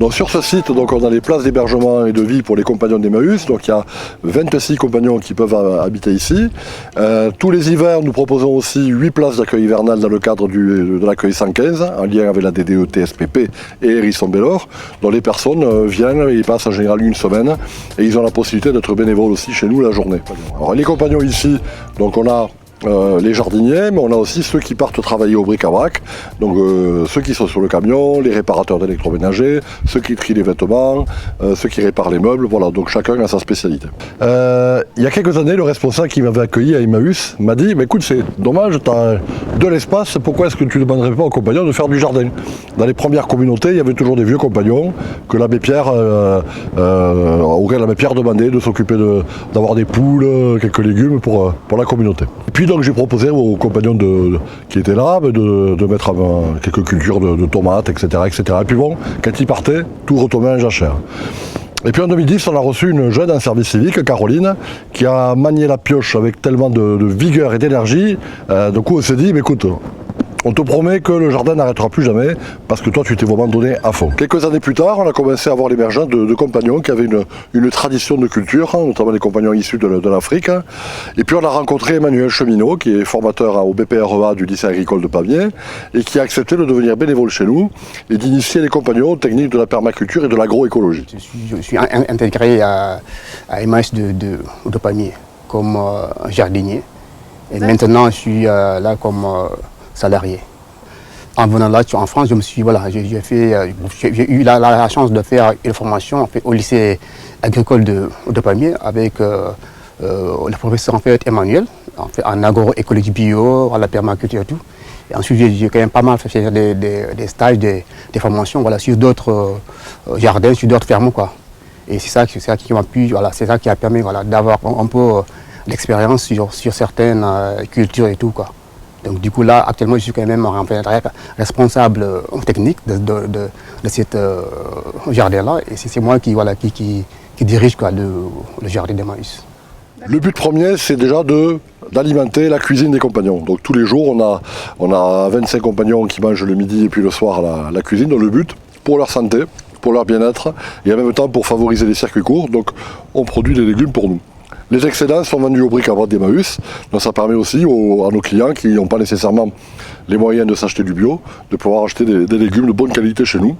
Donc sur ce site, donc, on a les places d'hébergement et de vie pour les compagnons d'Emmaüs. Donc il y a 26 compagnons qui peuvent habiter ici. Tous les hivers, nous proposons aussi 8 places d'accueil hivernal dans le cadre de l'accueil 115, en lien avec la DDE TSPP et Hérisson Belor, dont les personnes viennent et ils passent en général une semaine et ils ont la possibilité d'être bénévoles aussi chez nous la journée. Alors les compagnons ici, donc on a les jardiniers, mais on a aussi ceux qui partent travailler au bric-à-brac, donc ceux qui sont sur le camion, les réparateurs d'électroménager, ceux qui trient les vêtements, ceux qui réparent les meubles, voilà, donc chacun a sa spécialité. Il y a quelques années, le responsable qui m'avait accueilli à Emmaüs m'a dit « Écoute, c'est dommage, tu as de l'espace, pourquoi est-ce que tu ne demanderais pas aux compagnons de faire du jardin ?» Dans les premières communautés, il y avait toujours des vieux compagnons que l'abbé Pierre, auquel l'abbé Pierre demandait de s'occuper d'avoir des poules, quelques légumes pour la communauté. Et puis donc j'ai proposé aux compagnons qui étaient là de mettre quelques cultures de tomates, etc., etc. Et puis bon, quand ils partaient, tout retombait en jachère. Et puis en 2010, on a reçu une jeune en service civique, Caroline, qui a manié la pioche avec tellement de vigueur et d'énergie. Du coup, on s'est dit, mais écoute, on te promet que le jardin n'arrêtera plus jamais parce que toi tu t'es vraiment donné à fond. Quelques années plus tard, on a commencé à avoir l'émergence de compagnons qui avaient une tradition de culture, notamment des compagnons issus de l'Afrique. Et puis on a rencontré Emmanuel Cheminot, qui est formateur au BPREA du lycée agricole de Pamiers et qui a accepté de devenir bénévole chez nous et d'initier les compagnons aux techniques de la permaculture et de l'agroécologie. Je suis intégré à Emmaüs de Pamiers comme jardinier et maintenant je suis là comme salarié. En venant là en France, j'ai eu la chance de faire une formation au lycée agricole de Pamiers avec le professeur Emmanuel, en agroécologie bio, à la permaculture et tout. Et ensuite, j'ai quand même pas mal fait des stages, des formations sur d'autres jardins, sur d'autres fermes, quoi. Et c'est ça qui m'a pu, c'est ça qui a permis d'avoir un peu d'expérience sur certaines cultures et tout, quoi. Donc du coup là, actuellement, je suis quand même responsable technique de cet jardin-là. Et c'est moi qui dirige le jardin d'Emmaüs. Le but premier, c'est déjà d'alimenter la cuisine des compagnons. Donc tous les jours, on a 25 compagnons qui mangent le midi et puis le soir la cuisine. Donc le but, pour leur santé, pour leur bien-être, et en même temps pour favoriser les circuits courts, donc on produit des légumes pour nous. Les excédents sont vendus au bric-à-brac d'Emmaüs, donc ça permet aussi à nos clients qui n'ont pas nécessairement les moyens de s'acheter du bio, de pouvoir acheter des légumes de bonne qualité chez nous.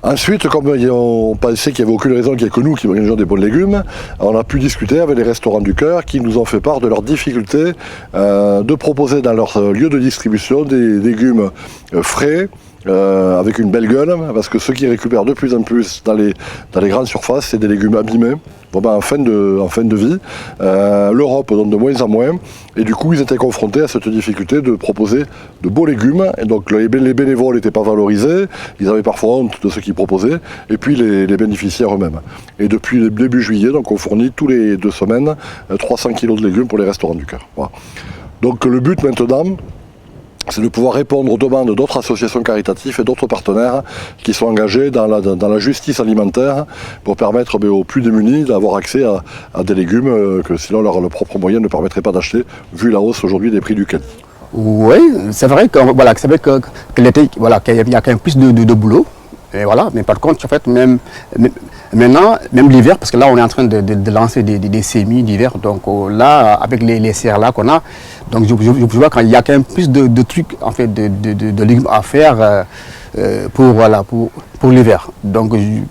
Ensuite, comme on pensait qu'il n'y avait aucune raison qu'il n'y ait que nous qui mangeons des bons légumes, on a pu discuter avec les restaurants du cœur qui nous ont fait part de leur difficulté de proposer dans leur lieu de distribution des légumes frais, avec une belle gueule, parce que ceux qui récupèrent de plus en plus dans les grandes surfaces, c'est des légumes abîmés, en fin de vie. L'Europe donne de moins en moins, et du coup ils étaient confrontés à cette difficulté de proposer de beaux légumes, et donc les bénévoles n'étaient pas valorisés, ils avaient parfois honte de ce qu'ils proposaient, et puis les bénéficiaires eux-mêmes. Et depuis le début juillet, donc, on fournit tous les 2 semaines 300 kg de légumes pour les restaurants du cœur. Voilà. Donc le but maintenant, c'est de pouvoir répondre aux demandes d'autres associations caritatives et d'autres partenaires qui sont engagés dans la justice alimentaire pour permettre aux plus démunis d'avoir accès à des légumes que sinon leur propre moyen ne permettrait pas d'acheter, vu la hausse aujourd'hui des prix du caddie. Oui, c'est vrai que l'été, qu'il y a quand même plus de boulot. Et voilà, mais par contre, en fait, maintenant, même l'hiver, parce que là, on est en train de lancer des semis d'hiver, donc là, avec les serres là qu'on a, donc je vois qu'il y a quand même plus de trucs, en fait, de légumes à faire pour l'hiver. Donc, il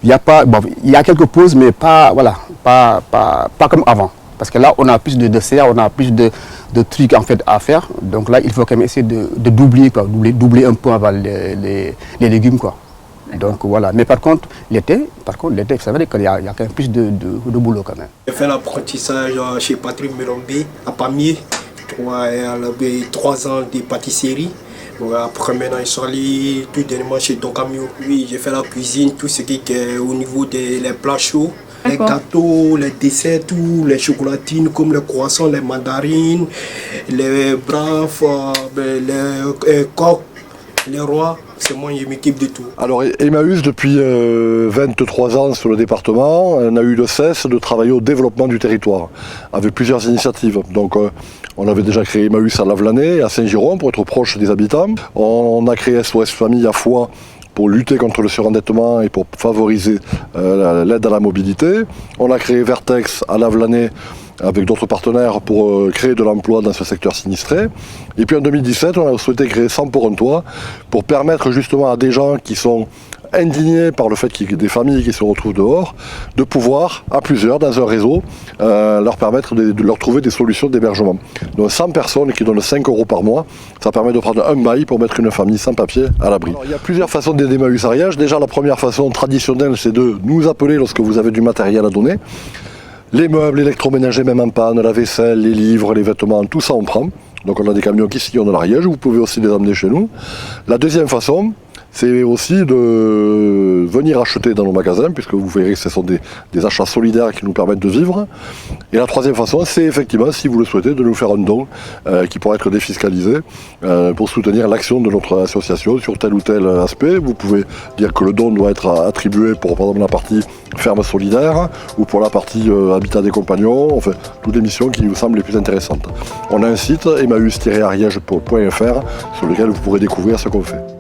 y a quelques pauses, mais pas comme avant. Parce que là, on a plus de serres, on a plus de trucs en fait à faire. Donc là, il faut quand même essayer de doubler un peu avant les légumes, quoi. Donc voilà. Mais par contre, l'été, c'est vrai qu'il y a quand même plus de boulot quand même. J'ai fait l'apprentissage chez Patrick Melombe à Pamiers, 3 ans de pâtisserie. Donc après maintenant, je suis allé tout dernièrement chez Toncamio. Oui, j'ai fait la cuisine, tout ce qui est au niveau des plats chauds. Les gâteaux, les desserts, tout, les chocolatines comme les croissants, les mandarines, les braves, les coques, les rois. C'est moi qui m'équipe de tout. Alors Emmaüs, depuis 23 ans sur le département, on a eu le cesse de travailler au développement du territoire, avec plusieurs initiatives. Donc on avait déjà créé Emmaüs à Lavelanet, à Saint-Giron, pour être proche des habitants. On a créé SOS Famille à Foix, pour lutter contre le surendettement et pour favoriser l'aide à la mobilité. On a créé Vertex à Lavelanet avec d'autres partenaires pour créer de l'emploi dans ce secteur sinistré. Et puis en 2017, on a souhaité créer 100 pour un toit pour permettre justement à des gens qui sont indignés par le fait qu'il y ait des familles qui se retrouvent dehors, de pouvoir, à plusieurs, dans un réseau, leur permettre de leur trouver des solutions d'hébergement. Donc 100 personnes qui donnent 5 € par mois, ça permet de prendre un bail pour mettre une famille sans papier à l'abri. Il y a plusieurs façons d'aider Emmaüs Ariège. Déjà, la première façon traditionnelle, c'est de nous appeler lorsque vous avez du matériel à donner. Les meubles, l'électroménager même en panne, la vaisselle, les livres, les vêtements, tout ça on prend. Donc on a des camions qui sillonnent l'Ariège, vous pouvez aussi les emmener chez nous. La deuxième façon, c'est aussi de venir acheter dans nos magasins, puisque vous verrez que ce sont des achats solidaires qui nous permettent de vivre. Et la troisième façon, c'est effectivement, si vous le souhaitez, de nous faire un don qui pourra être défiscalisé pour soutenir l'action de notre association sur tel ou tel aspect. Vous pouvez dire que le don doit être attribué pour, par exemple, la partie ferme solidaire ou pour la partie habitat des compagnons, enfin, toutes les missions qui nous semblent les plus intéressantes. On a un site, emmaüs-ariège.fr, sur lequel vous pourrez découvrir ce qu'on fait.